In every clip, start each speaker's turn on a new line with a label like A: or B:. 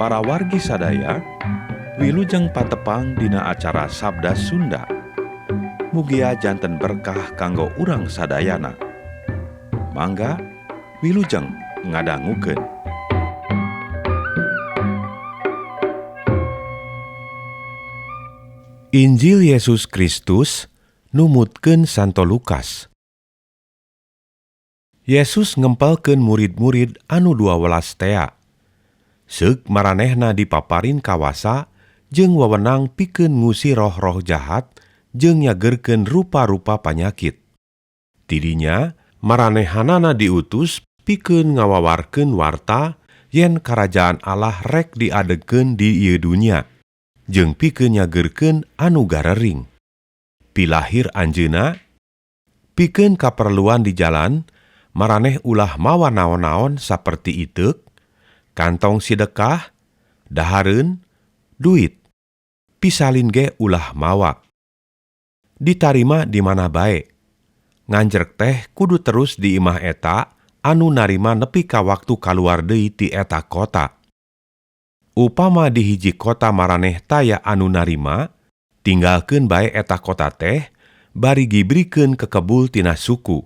A: para wargi sadaya, wilujeng patepang dina acara Sabda Sunda. Mugia janten berkah kanggo urang sadayana. Mangga wilujeng ngadangukeun. Injil Yesus Kristus numutkeun Santo Lukas. Yesus ngempelkeun murid-murid anu 12 tea. Seuk maranehna dipaparin kawasa jeung wewenang pikeun ngusir roh-roh jahat jeung nyagerkeun rupa-rupa panyakit. Tidinya maranehanana diutus pikeun ngawawarkeun warta yen karajaan Allah rek diadegeun di ieu dunya, jeung pikeun nyagerkeun anu garering. Pilahir anjeunna, pikeun kaperluan di jalan, maraneh ulah mawa naon-naon saperti iteuk, kantong sidekah, dahareun, duit, pisalin ge ulah mawa. Ditarima di mana bae. Nganjerek teh kudu terus di imah eta anu narima nepi ka waktu kaluar deui ti eta kota. Upama di hiji kota maraneh taya anu narima, tinggalkeun bae eta kota teh, bari gibrikeun kekebul tina suku,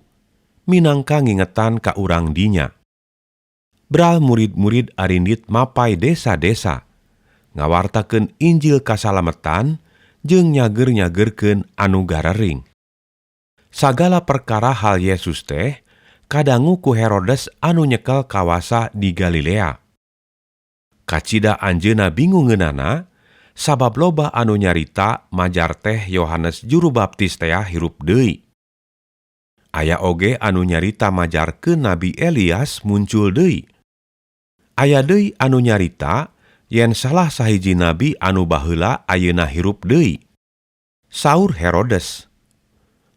A: minangka ngingetan ka urang dinya. Bral murid-murid arindit mapai desa-desa, ngawartakeun Injil kasalametan jeung nyager-nyagerkeun anu garering. Sagala perkara hal Yesus teh kadangu ku Herodes anu nyekel kawasa di Galilea. Kacida anjeunna bingungeunana, sabab loba anu nyarita majar teh Yohanes Juru Baptis tea hirup deui. Aya oge anu nyarita majarkeun Nabi Elias muncul deui. Aya deui anu nyarita yen salah sahiji nabi anu baheula ayeuna hirup deui. Saur Herodes,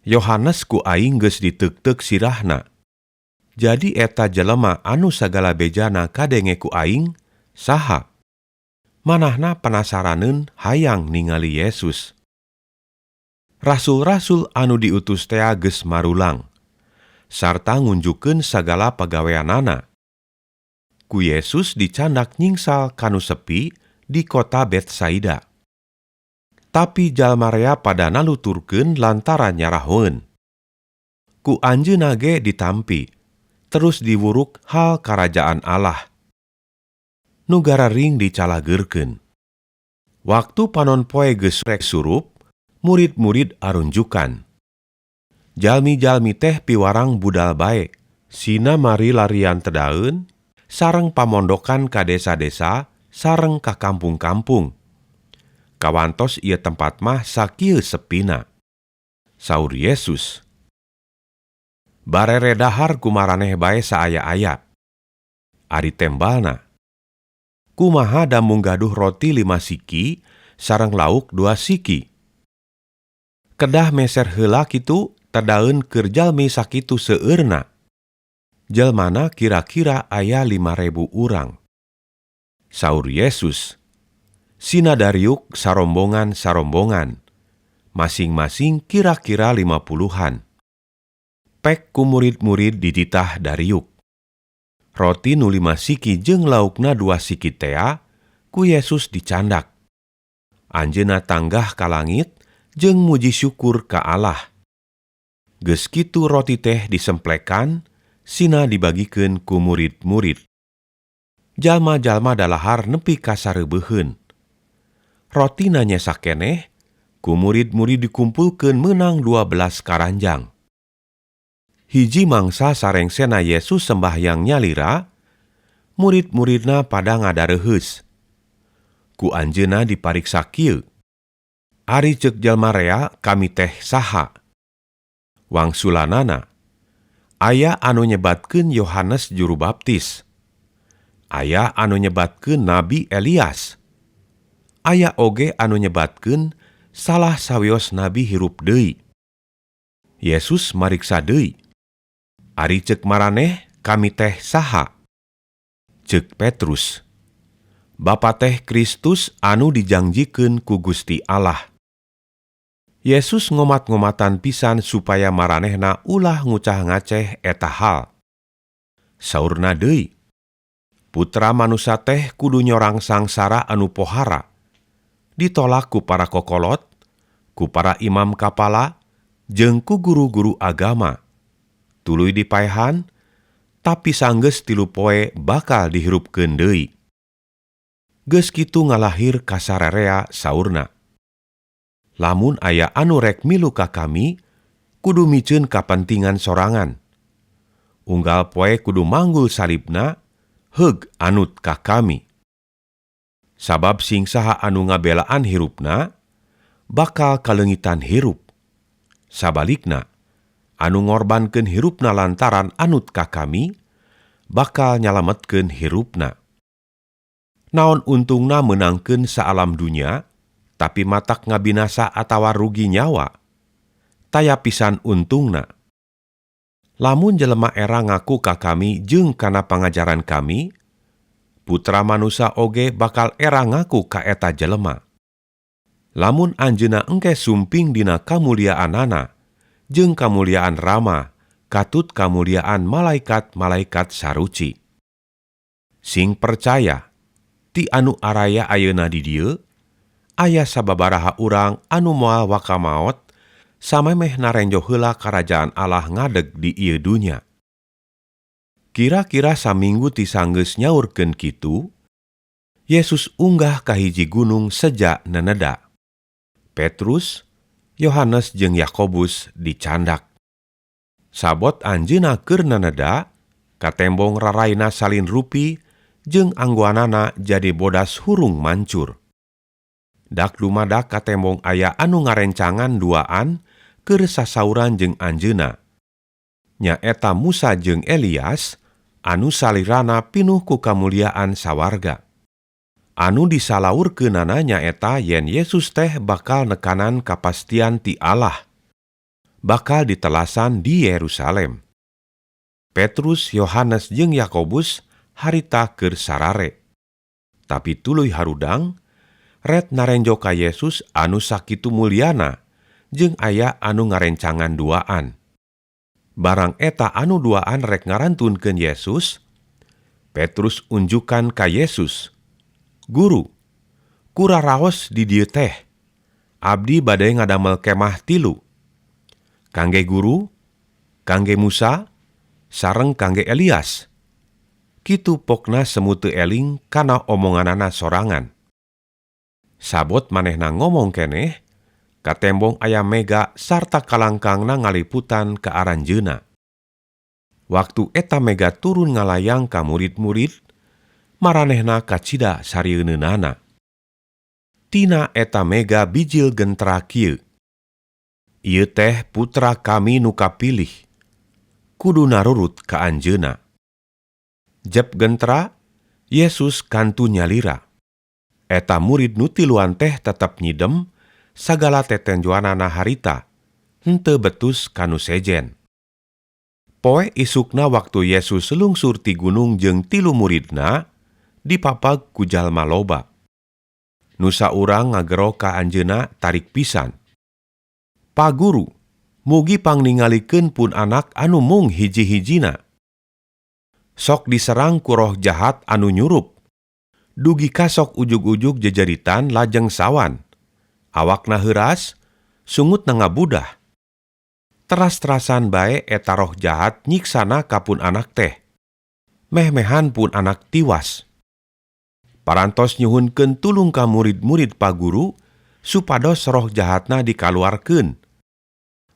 A: Yohanes ku aing geus diteuk-teuk sirahna. Jadi eta jelema anu sagala bejana kadenge ku aing, saha? Manahna penasaraneun hayang ningali Yesus. Rasul-rasul anu diutus tea geus marulang, sarta ngunjukeun sagala pagaweanana. Ku Yesus dicandak nyingsal kanu sepi di kota Betsaida. Tapi jalma rea pada naluturkeun lantaran nyarahoeun. Ku anjeunna ge ditampi, terus diwuruk hal karajaan Allah. Nu garering dicalageurkeun. Waktu panon poe geus rek surup, murid-murid arunjukan. Jalmi-jalmi teh piwarang budal bae, sina mari larian tedaeun, sareng pamondokan ka desa-desa, sareng ka kampung-kampung. Kawantos ieu tempat mah sakieu sepina. Saur Yesus, barere dahar kumaraneh bae saaya-aya. Ari tembalna, kumaha da mung gaduh roti 5 siki, sareng lauk 2 siki. Kedah meser heula kitu tedaeun keur jalmi sakitu seueurna. Jelmana kira-kira aya 5.000 urang. Saur Yesus, sina dariuk sarombongan-sarombongan, masing-masing kira-kira 50-an. Pek ku murid-murid dititah dariuk. Roti nu 5 siki jeung laukna 2 siki tea, ku Yesus dicandak. Anjeunna tanggah ka langit jeung muji syukur ka Allah. Geus kitu roti teh disemplekan, sina dibagikeun ku murid-murid. Jalma-jalma dalahar nepi ka sareubeheun. Rotina nya sakeneh, ku murid-murid dikumpulkeun meunang 12 karanjang. Hiji mangsa sarengsena Yesus sembahyang nyalira, murid-muridna pada ngadareuheus. Ku anjeunna dipariksa kieu. Ari ceuk jalma rea kami teh saha? Wangsulanana, aya anu nyebatkeun Yohanes Juru Baptis. Aya anu nyebatkeun Nabi Elias. Aya oge anu nyebatkeun salah sawios nabi hirup deui. Yesus mariksa deui. Ari ceuk maraneh kami teh saha? Ceuk Petrus, Bapa teh Kristus anu dijangjikeun ku Gusti Allah. Yesus ngomat-ngomatan pisan supaya maranehna ulah ngucah ngaceh eta hal. Saurna deui, Putra manusia teh kudu nyorang sangsara anu pohara. Ditolak ku para kokolot, ku para imam kapala, jeung ku guru-guru agama. Tuluy dipaehan, tapi sanggeus 3 poe bakal dihirupkeun deui. Geus kitu ngalahir ka sararea saurna. Lamun aya anu rek milu ka kami, kudu miceun kapentingan sorangan. Unggal poe kudu manggul salibna, heug anut ka kami. Sabab sing saha anu ngabelaan hirupna, bakal kalengitan hirup. Sabalikna, anu ngorbankeun hirupna lantaran anut ka kami, bakal nyalametkeun hirupna. Naon untungna menangkeun saalam dunya, tapi matak ngabinasa atawa rugi nyawa? Taya pisan untungna. Lamun jelema era ngaku ka kami jeung kana pangajaran kami, Putra manusia oge bakal era ngaku ka eta jelema. Lamun anjeunna engke sumping dina kamuliaanana, jeung kamuliaan Rama, katut kamuliaan malaikat-malaikat saruci. Sing percaya, ti anu araya ayeuna di dieu, aya sababaraha urang anu moal wakamaot, samemeh narenjo heula karajaan Allah ngadeg di ieu dunya. Kira-kira saminggu ti sanggeus nyaurkeun kitu, Yesus unggah ka hiji gunung sejak neneda. Petrus, Yohanes jeung Yakobus dicandak. Sabot anjeunna keur neneda, katembong raraina salin rupi, jeung anggoanana jadi bodas hurung mancur. Dak dumadak katembong aya anu ngarencangan duaan keur sasauran jeung anjeunna. Nya eta Musa jeung Elias, anu salirana pinuh ku kamuliaan sawarga. Anu disalaurkeunana nyaeta yen Yesus teh bakal nekanan kapastian ti Allah. Bakal ditelasan di Yerusalem. Petrus, Yohanes jeung Yakobus harita keur sarare. Tapi tuluy harudang, ret narenjo ka Yesus anu sakitu mulyana, jeung aya anu ngarencangan duaan. Barang eta anu duaan rek ngarantunkeun Yesus, Petrus unjukan ka Yesus, "Guru, kuraraos di dieu teh. Abdi bade ngadamel kemah 3. Kangge guru, kangge Musa, sareng kangge Elias." Kitu pokna semu teu eling kana omonganana sorangan. Sabot manehna ngomong keneh, katembong aya mega sarta kalangkangna ngaliputan ka aranjeunna. Waktu eta mega turun ngalayang ka murid-murid, maranehna kacida sarieunana. Tina eta mega bijil gentra kieu. Ieu teh putra kami nu kapilih. Kudu narurut ka anjeunna. Jep gentra, Yesus kantu nyalira. Eta murid nu tiluan teh tetep nyidem, sagala tetenjuanana harita, henteu betus kanu sejen. Poe isukna waktu Yesus selungsur ti gunung jeung 3 muridna, dipapag ku jalma loba. Nusa urang ngagero ka anjeunna tarik pisan. "Pa Guru, mugi pangningalikeun pun anak anu mung hiji-hijina. Sok diserang ku roh jahat anu nyurup. Dugi kasok ujug-ujug jejeritan lajeng sawan. Awakna heuras, sungutna ngabudah. Teras-terasan bae eta roh jahat nyiksana ka pun anak teh. Meh-mehan pun anak tiwas. Parantos nyuhunkeun tulung ka murid-murid Pa Guru, supados roh jahatna dikaluarkeun.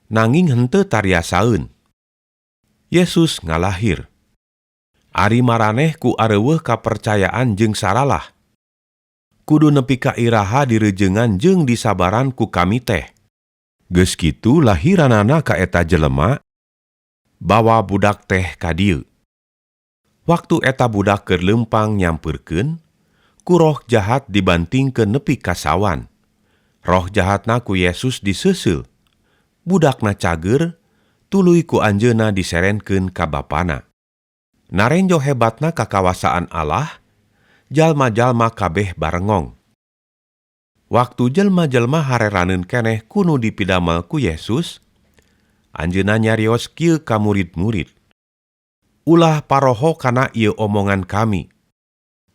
A: Nanging henteu tariasaeun." Yesus ngalahir. Ari maraneh ku areuweuh kapercayaan jeung saralah. Kudu nepi ka iraha direujeungan jeung disabaran ku kami teh. Geus kitu lahiranana ka eta jelema, bawa budak teh ka dieu. Waktu eta budak keur leumpang nyampeurkeun, ku roh jahat dibantingkeun nepi ka sawan. Roh jahatna ku Yesus diseuseul. Budakna cager, tuluy ku anjeunna diserenkeun ka bapana. Narenjo hebatna kakawasaan Allah, jalma-jalma kabeh barengong. Waktu jelma-jelma hareraneun keneh kuno dipidamel ku Yesus, anjeunna nyarios kieu ka murid-murid. "Ulah paroho kana ieu omongan kami.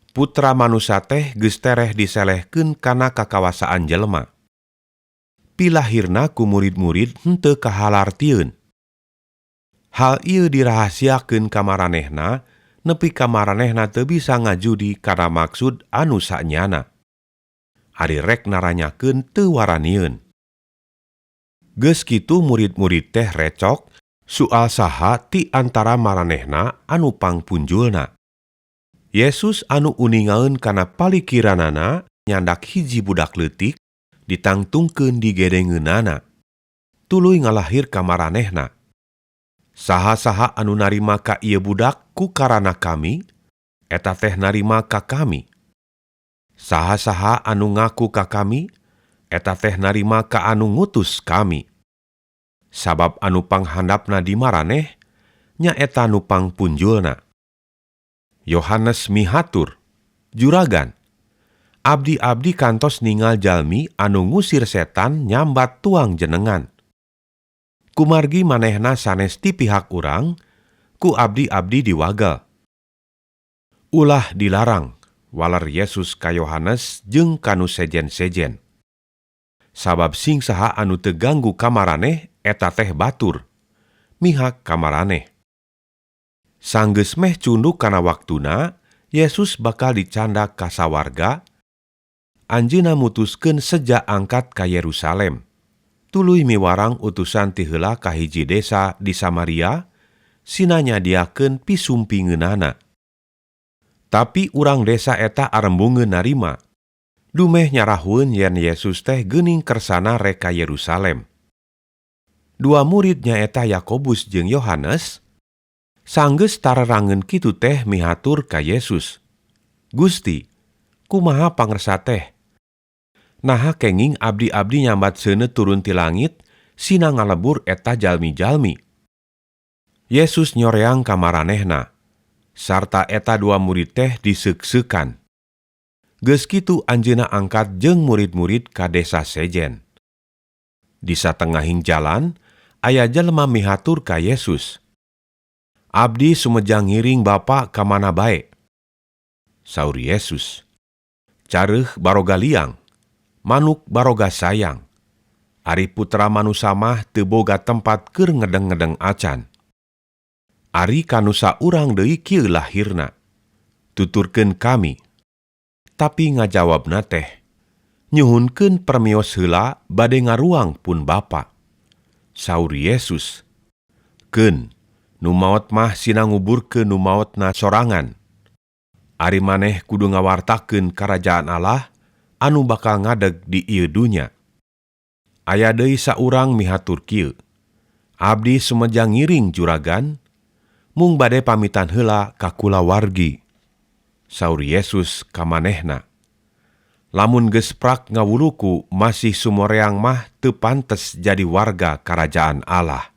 A: Putra manusia teh geus tereh diselehkeun kana kakawasaan jelema. Pilahirna ku murid-murid henteu kahalartieun. Hal ieu dirahasiakeun ka maranehna, nepi ka maranehna teu bisa ngajudi kana maksud anu sanyana. Ari rek naranyakeun teu waranieun. Geus kitu murid-murid teh recok soal saha ti antara maranehna anu pangpunjulna. Yesus anu uningaeun kana palikiranana nyandak hiji budak leutik ditangtungkeun di gedengeunana. Tuluy ngalahir ka maranehna. Saha-saha anu narima ka ieu budak ku karana kami, eta teh narima ka kami. Saha-saha anu ngaku ka kami, eta teh narima ka anu ngutus kami. Sabab anu panghandapna di maraneh, nyaeta anu pangpunjulna. Yohanes mihatur, "Juragan, abdi-abdi kantos ningal jalmi anu ngusir setan nyambat tuang jenengan. Kumargi manehna sanes ti pihak urang, ku abdi-abdi diwagel." Ulah dilarang, waler Yesus ka Yohanes jeung kanu sejen-sejen. Sabab sing saha anu teu ganggu ka maraneh, eta teh batur, mihak ka maraneh. Sanggeus meh cunduk kana waktuna, Yesus bakal dicandak ka sawarga, anjeunna mutuskeun seja angkat ka Yerusalem. Tuluy miwarang utusan ti heula ka hiji desa di Samaria, sina nyadiakeun pisumpingeunana. Tapi urang desa eta arembungeun narima. Dumeh nyarahueun yen Yesus teh geuning kersana rek ka Yerusalem. Dua murid nyaeta Yakobus jeung Yohanes, sanggeus tarerangeun kitu teh mihatur ka Yesus, "Gusti, kumaha pangresa teh? Naha kenging abdi-abdi nyambat seuneu turun ti langit, sina ngalebur eta jalmi-jalmi." Yesus nyoreang ka maranehna, sarta eta dua murid teh diseuk-seukan. Geus kitu anjeunna angkat jeung murid-murid ka desa sejen. Di satengahing jalan, aya jelema mihatur ka Yesus, "Abdi sumejang ngiring Bapa ka mana bae." Saur Yesus, "Careuh baroga liang, manuk baroga sayang. Ari Putra Manusa mah teu boga tempat keur ngedeng-ngedeng acan. Ari kanusa urang deui kieu lahirna. Tuturkeun kami." Tapi ngajawabna teh, "Nyuhunkeun permios heula bade ngaruang pun Bapa." Saur Yesus, "Keun, nu maot mah sina nguburkeun nu maotna sorangan. Ari maneh kudu ngawartakeun karajaan Allah anu bakal ngadeg di ieu dunya." Aya deui saurang mihatur kieu, "Abdi sumejang ngiring juragan, mung bade pamitan heula ka kulawargi." Saur Yesus ka manehna, "Lamun geus prak ngawuluku masih sumoreang mah teu pantes jadi warga karajaan Allah."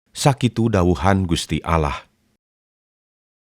A: Sakitu dawuhan Gusti Allah.